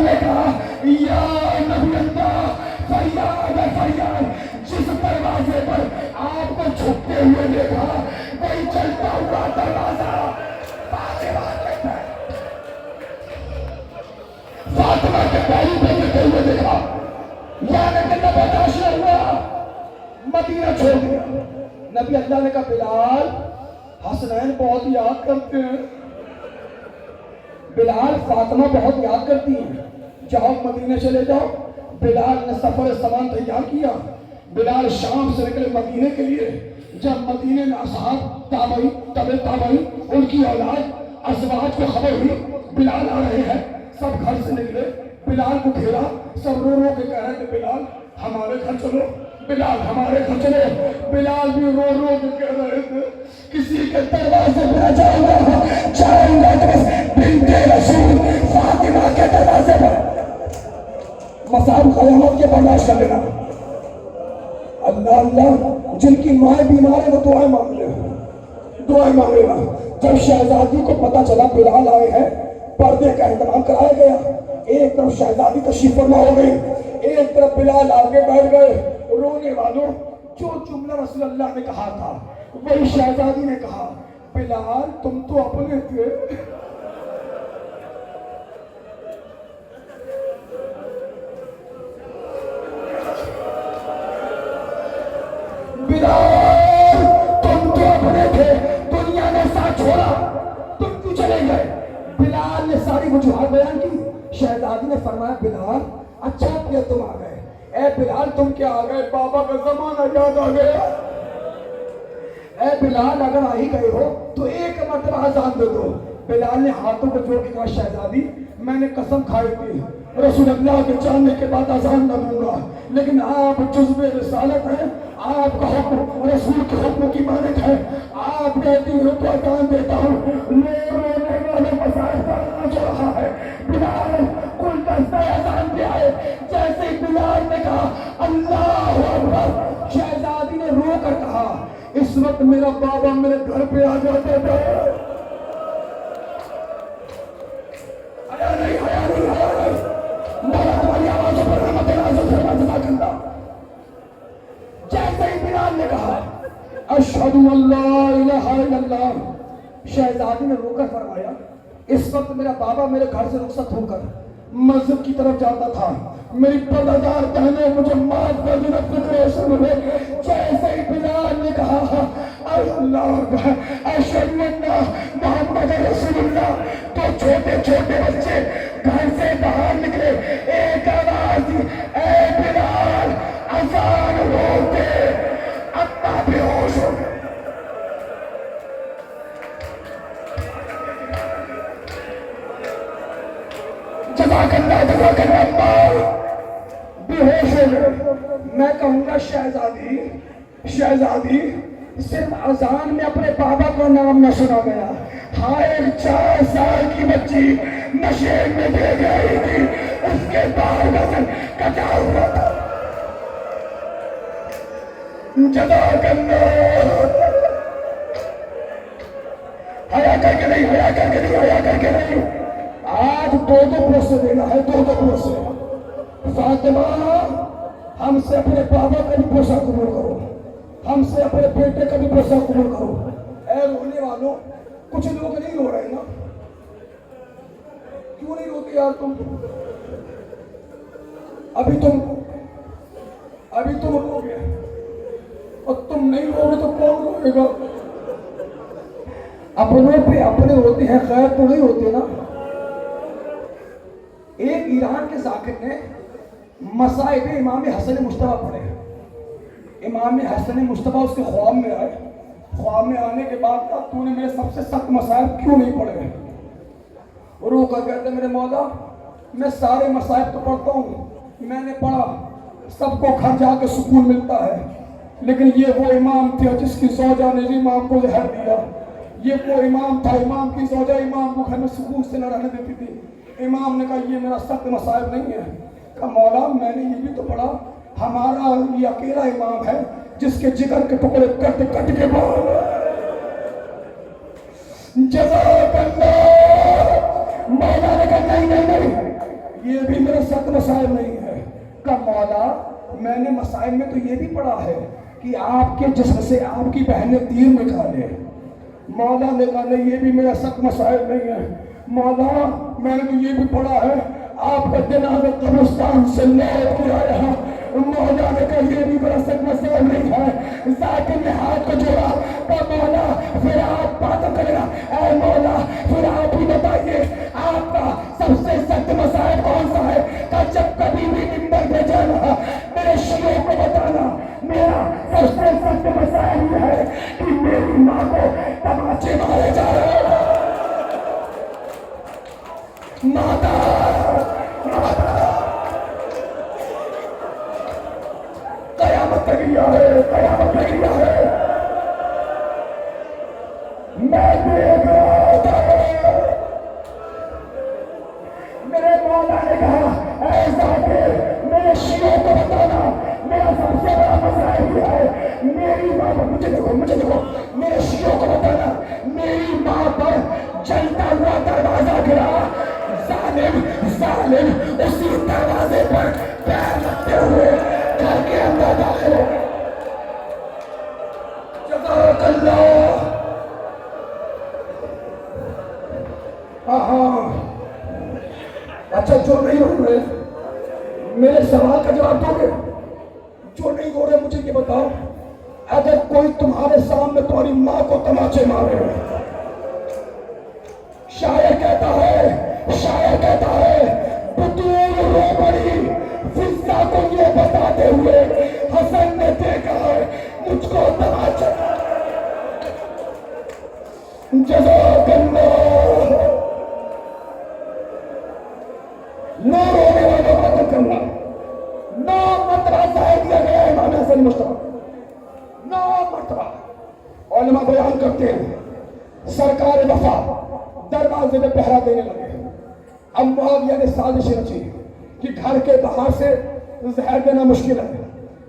نے کہا یا نبی اللہ فریاد ہے فریاد، جس دروازے پر آپ کو چھپتے ہوئے دیکھا وہی چلتا ہوا دروازہ فاطمہ کے پہلو پہ چلتے ہوئے دیکھا، یعنی کہ برداشت ہوا، مدینہ چھوڑ دیا۔ نبی اللہ نے کہا بلال حسنین بہت یاد کرتے ہیں، بلال فاطمہ بہت یاد کرتی ہیں، جاؤ مدینہ چلے جاؤ۔ بلال نے سفر سامان تیار کیا، بلال شام سے نکلے مدینے کے لیے۔ جب مدینے میں اصحاب تابعی تبع تابعی ان کی اولاد ازواج کو خبر ہوئی بلال آ رہے ہیں، سب گھر سے نکلے، بلال کو گھیرا، سب رو رو کے کہہ رہے کہ بلال ہمارے گھر چلو، بلال ہمارے گھر چلو۔ بلال بھی رو رو کے کہہ رہے تھے کسی کے دروازے پر جاؤں گا تو بس بنت رسول فاطمہ کے دروازے پر۔ مصائب قیامت کے برداشت کر لینا۔ اللہ اللہ جن کی مائیں بیمار ہے وہ دعائیں مانگ لے، دعائیں مانگ لینا۔ جب شہزادی کو پتا چلا بلال آئے ہیں، پردے کا اہتمام کرایا گیا، ایک طرف شہزادی تشریف فرما ہو گئی، ایک طرف بلال آگے بیٹھ گئے۔ رونے والوں، جو جملہ رسول اللہ نے کہا تھا وہی شہزادی نے کہا، بلال تم تو اپنے تھے، بلال تم تو اپنے تھے، دنیا نے ساتھ چھوڑا، تم کیوں چلے گئے؟ بلال نے ساری وجوہات بیان کی۔ شہزادی نے فرمایا بلال اچھا کیا تم آ گئے، اے بلال تم کیا آ گئے، بابا کا زمانہ یاد آ گیا۔ اے بلال اگر آ ہی گئے ہو تو ایک مرتبہ اذان دے دو۔ بلال نے ہاتھوں کو جوڑ کے کہا شہزادی میں نے قسم کھائی تھی رسول اللہ کے جاننے کے بعد اذان نہ دوں گا، لیکن آپ جزو رسالت ہیں، آپ کا حکم رسول کے حکم کی مانند ہے، آپ کہتی ہو تو اذان دیتا ہوں۔ رونے والے مسائل کا آج رہا ہے، بلال کل دستہ اذان دے آئے۔ جیسے ہی بلال نے کہا اللہ اکبر، شہزادی نے رو کر کہا اس وقت میرا بابا میرے گھر پہ آ جاتا تھا۔ جیسے ہی بلال نے کہا اشہد ان لا الہ الا اللہ، شہزادی نے رو کر فرمایا اس وقت میرا بابا میرے گھر سے رخصت ہو کر مسجد کی طرف جاتا تھا، میری پردہ بہنیں مجھے معاف کر دینا، فکر شروع ہے۔ جیسے ہی بلال نے کہا اللہ اشہد ان محمد رسول اللہ، تو چھوٹے چھوٹے بچے گھر سے باہر نکلے، ایک آواز دی اے بلال اذان روک دے، اما بے ہوش ہو گئے۔ جزاک اللہ جزاک اللہ، بے ہوش ہو گئے۔ میں کہوں گا شہزادی صرف اذان میں اپنے بابا کا نام نہ سنا گیا، ہائے 4 سال کی بچی نشے میں دے گئی تھی، اس کے بال وزن کٹا ہوا تھا۔ جزاک اللہ، حیا کر کے نہیں، حیا کر کے نہیں، حیا کر کے نہیں۔ آج 2 پروسے دینا ہے، 2 پروسے۔ فاطمہ ہم سے اپنے بابا کا بھی پروسہ قبول کرو، ہم سے اپنے بیٹے کا بھی پروسہ قبول کرو۔ اے رونے والوں، کچھ لوگ نہیں رو رہے نا، کیوں نہیں روتے یار تم؟ ابھی تم رو گے اور تم نہیں رو گے تو کون روئے گا؟ اپنوں پہ اپنے ہوتے ہیں، خیر تو نہیں ہوتے نا۔ ایک ایران کے ذاکر نے مصائب امام حسن مجتبیٰ پڑھے، امام حسن مجتبیٰ اس کے خواب میں آئے، خواب میں آنے کے بعد کہا تو نے میرے سب سے سخت مصائب کیوں نہیں پڑھے؟ رو کر کہتے میرے مولا میں سارے مصائب تو پڑھتا ہوں، میں نے پڑھا، سب کو گھر جا کے سکون ملتا ہے، لیکن یہ وہ امام تھا جس کی زوجہ نے امام کو زہر دیا، یہ وہ امام تھا، امام کی زوجہ امام کو گھر میں سکون سے نہ رہنے دیتی تھی۔ امام نے کہا یہ میرا سخت مصائب نہیں ہے۔ کہا مولا میں نے یہ بھی تو پڑھا، ہمارا یہ اکیلا امام ہے جس کے جگر کے ٹکڑے کٹ کٹ کے بول۔ جزاک اللہ، مولا نے کہا نہیں نہیں نہیں، یہ بھی میرا سخت مسائل نہیں ہے کہ مولا میں نے مسائل میں تو یہ بھی پڑھا ہے کہ آپ کے جسم سے آپ کی بہن نے تیر نکالے، مولا نکالے، یہ بھی میرا سخت مسائل نہیں ہے۔ مولا میں نے تو یہ بھی پڑھا ہے آپ کا جنازہ قبرستان سے لوٹ کے آیا ہے، مولا نے کہا یہ بھی میرا سخت مسائل نہیں ہے۔ ذاکر نے ہاتھ کو جوڑا، کہا مولا پھر آپ باتوں کرے گا، اے مولا پھر آپ ہی بتائیے آپ کا سب سے سخت مسائل کون سا ہے؟ کہ جب کبھی بھی منبر پہ جانا میرے شیعوں کو بتانا میرا سب سے سخت مسائل یہ ہے کہ میری ماں کو تماچے مارے جا رہے ہیں۔ ماتا قیامت تک گیا ہے، قیامت تک گیا ہے، میں دیکھ رہا تھا۔ میرے مولا نے کہا اے ذاکر میرے شیعوں کو بتانا میرا سب سے بڑا مسائل یہ ہے میری ماں پر، مجھے دیکھو میرے شیعوں کو بتانا میری ماں پر جلتا ہوا دروازہ گرا، ظالم اسی دروازے پر پیر رکھتے ہوئے گھر کے اندر داخل ہو گئے۔ جزاک اللہ۔ اچھا جو نہیں ہو رہے میرے سوال کا جواب دو گے؟ جو نہیں ہو رہے مجھے یہ بتاؤ، اگر کوئی تمہارے سامنے تمہاری ماں کو تماچے مارے، شاعر کہتا ہے بطول رو پڑی فضا کو یہ بتاتے ہوئے حسن نے دیکھا ہے مجھ کو تماچے۔ جزاک اللہ۔ نو رونے والوں کا ختم کرنا، 9 مرتبہ ظاہر دیا گیا ہے امام حسن مشتبہ، 9 مرتبہ۔ علماء بیان کرتے ہیں سرکار وفا دروازے میں پہرا دینے لگے، اب معاویہ نے سازش رچی کہ گھر کے باہر سے زہر دینا مشکل ہے،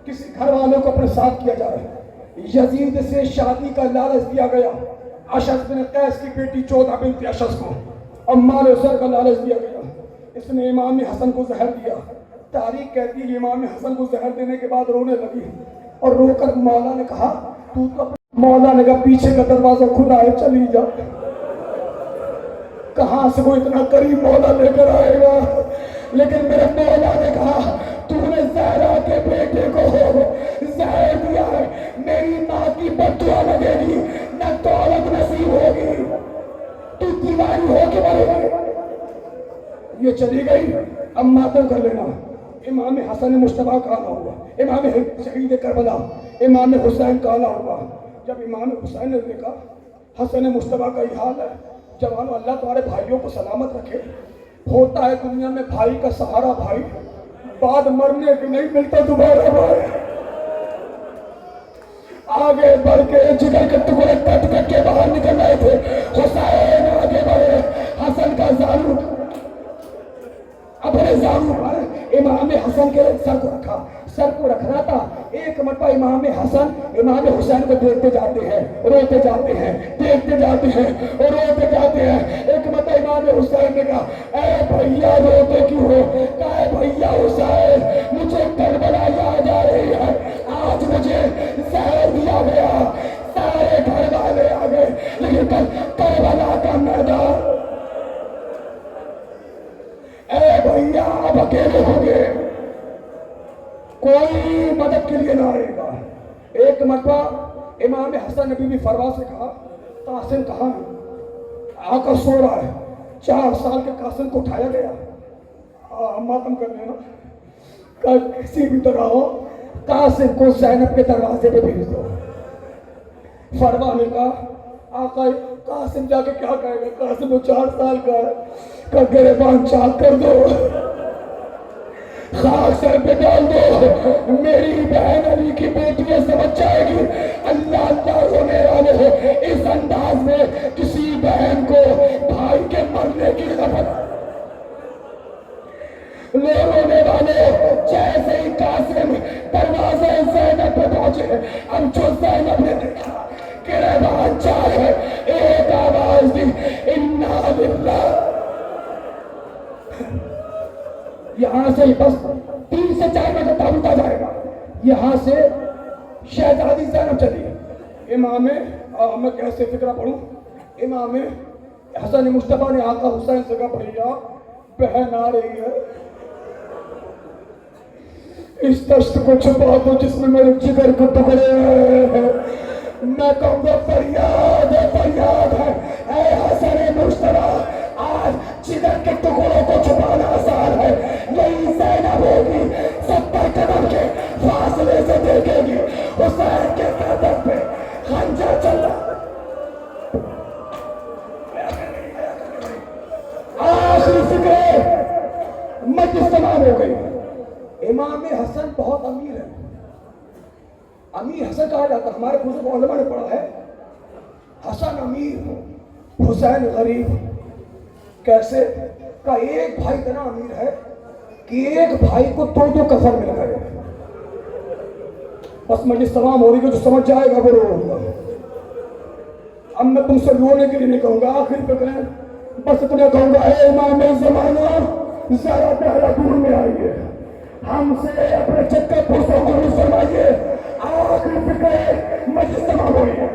کسی گھر والوں کو اپنے ساتھ کیا جائے۔ یزید سے شادی کا لالچ دیا گیا، اشعث بن قیس کی بیٹی چودہ بنت اشعث کو عمار عزر کا لالچ دیا گیا، اس نے امام حسن کو زہر دیا۔ تاریخ کہتی ہے امام حسن کو زہر دینے کے بعد رونے لگی اور رو کر مولا نے کہا مولا نے کہا پیچھے کا دروازہ کھلا ہے چلی جا۔ کہاں سے وہ اتنا قریب مولا لے کر آئے گا؟ لیکن میرے مولا نے کہا تو نے زہرا کے بیٹے کو زہر دیا ہے، میری ماں کی بد دعا لگے گی، نہ دولت نصیب ہوگی، تو دیوانی ہو کے مرے گی۔ یہ چلی گئی، اب ماتم کر لینا۔ امام حسن مشتبہ کا آنا ہوا، امام شہید کربلا امام حسین کا آنا ہوا۔ جب امام حسین نے دیکھا حسن مشتبہ کا یہ حال ہے، جوانو اللہ تمہارے بھائیوں کو سلامت رکھے۔ ہوتا ہے دنیا میں بھائی کا سہارا بھائی، بعد مرنے کے نہیں ملتا دوبارہ بھائی۔ آگے بڑھ کے جگر کے ٹکڑے کٹ کٹ کے باہر نکل رہے تھے، حسین آگے بڑھے، حسن کا زانو اپنے زانو پر امام حسن کے سر کو رکھا، سر کو رکھنا تھا۔ ایک مرتبہ امام حسن امام حسین کو دیکھتے جاتے ہیں، روتے جاتے ہیں، دیکھتے جاتے ہیں اور روتے جاتے ہیں۔ ایک مرتبہ امام حسین نے کہا اے بھیا روتے کیوں ہو؟ کہا اے بھیا حسین مجھے کربلا یاد آ رہی ہے، آج مجھے زہر دیا گیا، سارے گھر والے آ گئے لیکن کربلا کا میدان اے بھیا آپ اکیلے ہوں گے، کوئی مدد کے لیے نہ آئے گا۔ ایک مرتبہ امام حسن نے بی بی فروا سے کہا قاسم کہاں ہے؟ آقا سو رہا ہے۔ 4 سال کے قاسم کو اٹھایا گیا، ماتم کر لینا، کسی بھی طرح ہو قاسم کو زینب کے دروازے پہ بھیج دو۔ فروا نے کہا آقا قاسم جا کے کیا کہے گا؟ قاسم وہ 4 سال کا ہے، کہ گریبان چاک کر دو، خاک سر پہ ڈال دو، میری بہن علی کی بیٹی سمجھ جائے گی اللہ اللہ رونے والے ہو۔ اس انداز میں کسی بہن کو بھائی کے مرنے کی خبر لے رونے والے جیسے ہی قاسم دروازے زینب پہ پہنچے، اب جو زینب نے دیکھا گریبان چاک ہے، ایک آواز دی انا للہ یہاں سے بس 3 سے 4 بجے تابوت آ جائے گا. یہاں سے شہزادی زینب چلی. امام میں کیسے فکرہ پڑھوں؟ امام حسن مصطفیٰ نے آقا حسین سے کہا بھیا بہن آ رہی ہے، اس دشت کو چھپا دو جس میں میرے جگر کو ٹکڑے ہیں. میں کہوں گا فریاد ہے اے حسن مصطفیٰ، آج جگر کے ٹکڑوں کو چھپانا آسان ہے. یہی زینب ہوگی 70 قدم کے فاصلے سے دیکھے گی حسین کے گردن پہ خنجر چل رہا. آخری فکر مجلس تمام ہو گئی. امام حسن بہت امیر ہے. امیر حسن کہا جاتا، ہمارے بزرگ علماء نے پڑھا ہے حسن امیر حسین غریب. کیسے؟ کا ایک بھائی اتنا امیر ہے کہ ایک بھائی کو 2 کفن مل گئے. بس مجلس تمام ہو رہی ہے، جو سمجھ جائے گا وہ رو گا. اب میں تم سے رونے کے لیے نہیں کہوں گا، آخر فکر ہے بس اتنا کہوں گا اے امام زمانہ ذرا پہلا دور میں آئیے، ہم سے اپنے چکر پوچھوں کو فرمائیے. آخری فکر مجلس تمام ہو رہی ہے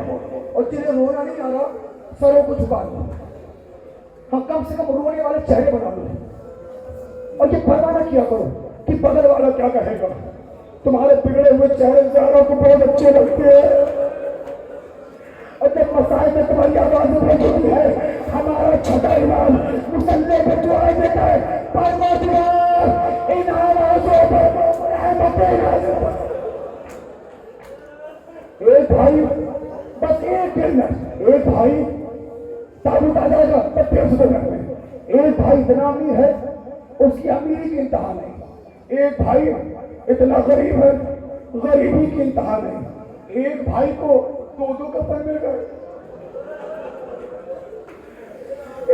اور جنہیں رونا نہیں آ رہا سروں کو جھکا دو. ہم کم سے کم رونے والے چہرے بنا دو اور یہ پرواہ نہ کیا کرو کہ بغل والا کیا کہے گا. تمہارے بگڑے ہوئے چہرے زیادہ کو بہت اچھے لگتے ہیں اور جب مسائل میں تمہاری آواز ہوتی ہے ہمارا چھوٹا امام مسلح پہ دعائیں دیتا ہے پروردگار ان آوازوں پر رحمت نازل. ایک بھائی بس ایک ایک بھائی تابوت آ جائے گا تب پھر اس کو کرتے ہیں. ایک بھائی اتنا امیر ہے اس کی امیری کی انتہا نہیں. ایک بھائی اتنا غریب ہے غریبی کی انتہا نہیں. ایک بھائی کو 2 کفن مل گئے.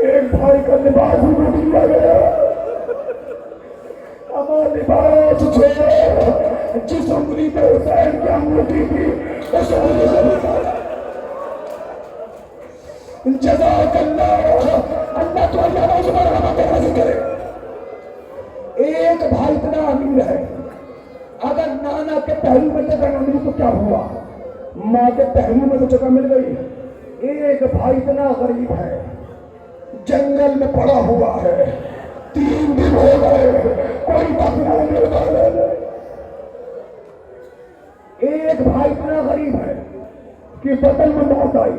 ایک بھائی کا لباس بھی لوٹ لیا گیا. ہمارا لباس چھوڑ جس انگلی پہ حسین کی انگوٹھی تھی اس انگلی سے نکالا. جزاک اللہ، اللہ تو اللہ روز پر رحمت نازل کرے. ایک بھائی اتنا امیر ہے اگر نانا کے پہلو میں جگہ نہ ملی تو کیا ہوا؟ ماں کے پہلو میں تو جگہ مل گئی. ایک بھائی اتنا غریب ہے جنگل میں پڑا ہوا ہے 3 دن ہو گئے کوئی بکرا مل گیا. ایک بھائی اتنا غریب ہے کہ بدن میں موت آئی.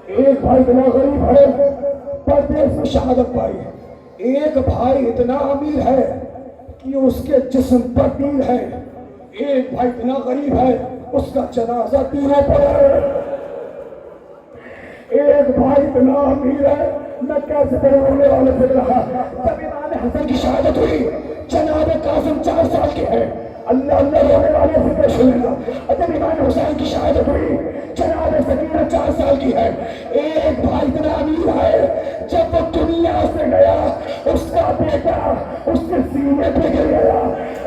ایک بھائی اتنا غریب ہے پردیس میں شہادت پائی. ایک بھائی اتنا امیر ہے کہ اس کے جسم پر تیر ہے. ایک بھائی اتنا غریب ہے اس کا جنازہ تیروں پر ہے. ایک بھائی اتنا امیر ہے میں کیسے رونے والے پھر رہا. جب امام حسن کی شہادت ہوئی جناب قاسم 4 سال کے ہیں. اللہ اللہ رونے والے فکر سننا. جب امام حسین کی شہادت ہوئی جناب سکینہ 4 سال کی ہے. ایک بھائی اتنا امیر ہے جب وہ دنیا سے گیا اس کا بیٹا اس کے سینے پہ گر گیا.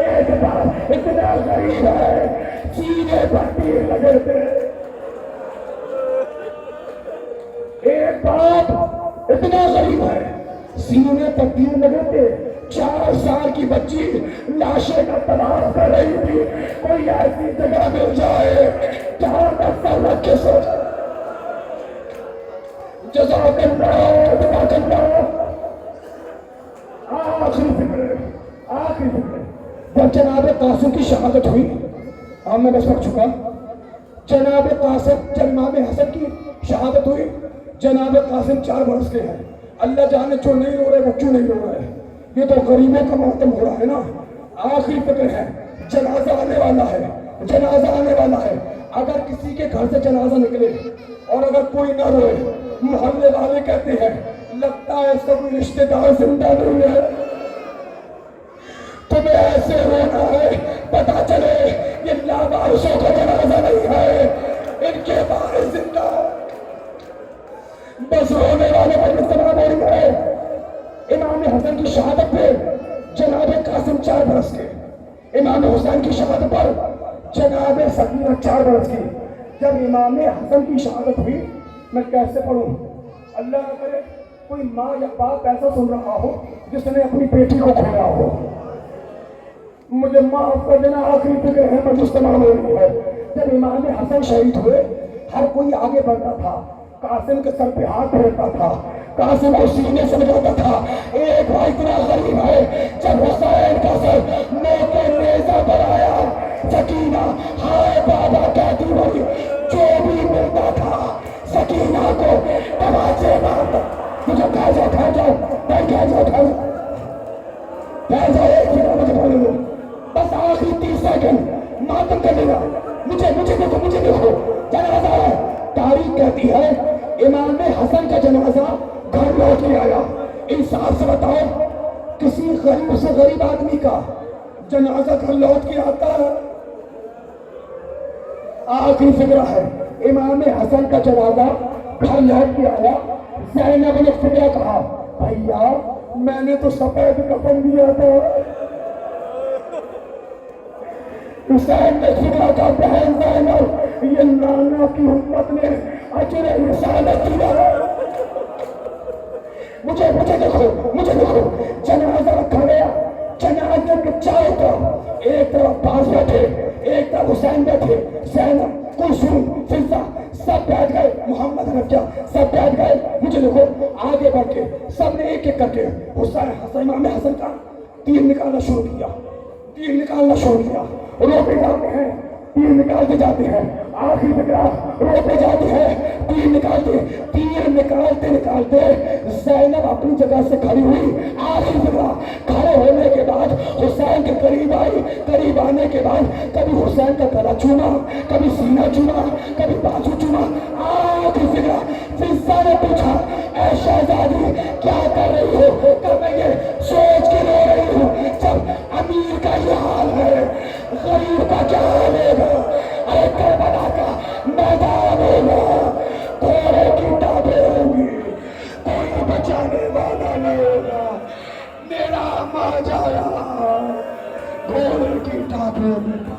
ایک باپ اتنا غریب ہے سینے پر تیر لگے تھے. ایک باپ اتنا غریب ہے سینے پر تیر لگے تھے. 4 سال کی بچی لاشیں کا تلاش کر رہی تھی کوئی ایسی جگہ مل جائے جہاں کا سر رکھ کے سو جائے. جزاک اللہ جزاک اللہ. آخری فکر جب جناب قاسم کی شہادت ہوئی میں بس وقت چکا. جناب قاسم جب امام حسن کی شہادت ہوئی جناب قاسم 4 برس کے ہیں. اللہ جانے جو نہیں رو رہے وہ کیوں نہیں رو رہے. یہ تو غریبوں کا ماتم ہو رہا ہے نا. آخری فکر ہے جنازہ آنے والا ہے جنازہ آنے والا ہے. اگر کسی کے گھر سے جنازہ نکلے اور اگر کوئی نہ روئے محلے والے کہتے ہیں لگتا ہے اس کا کوئی رشتہ دار زندہ نہیں ہے. تمہیں ایسے رونا ہے پتا چلے یہ لاوارثوں کا جنازہ نہیں ہے ان کے وارث زندہ ہے. بس رونے والے پر تمام ہو رہی ہے. امام حسن کی شہادت پہ جناب قاسم 4 برس کے. امام حسین کی شہادت پر جناب سکینہ 4 برس کی. جب امام حسن کی شہادت ہوئی میں کیسے پڑھوں. اللہ نہ کرے کوئی ماں یا باپ ایسا سن رہا ہو جس نے اپنی بیٹی کو کھویا ہو. مجھے معاف کر دینا، آخری فکر ہے مجھ استعمال ہو رہی ہے۔ جب امام حسن شہید ہوئے ہر کوئی آگے بڑھتا تھا، قاسم کے سر پہ ہاتھ پھیرتا تھا، قاسم کو سینے سے لگاتا تھا۔ ایک بھائی اتنا غریب ہے، جب حسین کا سر موقع نیزہ پر آیا، سکینہ ہائے بابا کہتی رہی، جو بھی ملتا تھا سکینہ کو تماچے مارتا۔ مجھے کہا جاؤ کھا جاؤ بھائی، کہا جاؤ کھا جاؤ کہا جاؤ، ایک فکر مجھے بولے لو بس آخری 30 سیکنڈ ماتم کر لے گا۔ مجھے دیکھو جنازہ ہے۔ تاریخ کہتی ہے امام حسن کا جنازہ گھر لوٹ کے آیا۔ انصاف سے بتاؤ، کسی غریب سے غریب آدمی کا جنازہ گھر لوٹ کے آتا ہے؟ آخری فکرہ ہے، امام حسن کا جنازہ گھر لوٹ کے آیا۔ زینب نے فکرہ کہا، بھیا میں نے تو سفید کفن دیا تھا۔ حسین نے فکرہ کہا، بہن زینب یہ نانا کی امت نے اجر رسالت دیا۔ مجھے دیکھو جنازہ رکھا گیا، جنازے کے چاروں طرف، ایک طرف باز بیٹھے، ایک طرف حسین بیٹھے، زینب، کلثوم، فضہ سب بیٹھ گئے، محمد رفجہ سب بیٹھ گئے۔ مجھے دیکھو آگے بڑھ کے سب نے ایک ایک کر کے امام حسن کا تیر نکالنا شروع کیا، روپے جاتے ہیں، تیر نکالتے جاتے ہیں، آخری فکرہ روپے جاتے ہیں، تیر نکالتے زینب اپنی جگہ سے کھڑی ہوئی۔ آخری فکرہ کھڑے ہونے کے بعد حسین کے قریب آئی، قریب آنے کے بعد کبھی حسین کا گلا چوما، کبھی سینہ چوما، کبھی بازو چوما۔ آخری فکرہ فضہ نے پوچھا، اے شہزادی کیا کر رہی ہو؟ کہ میں یہ سوچ کے رو رہی ہوں، جب امیر کا یہ حال ہے غریب کا کیا حال ہوگا؟ ارے کربلا کا میدان ہوگا، گھوڑے کی ٹانگیں ہوں گی، کوئی بچانے والا نہیں ہوگا۔ میرا ماں جایا گھوڑے کی ٹانگوں میں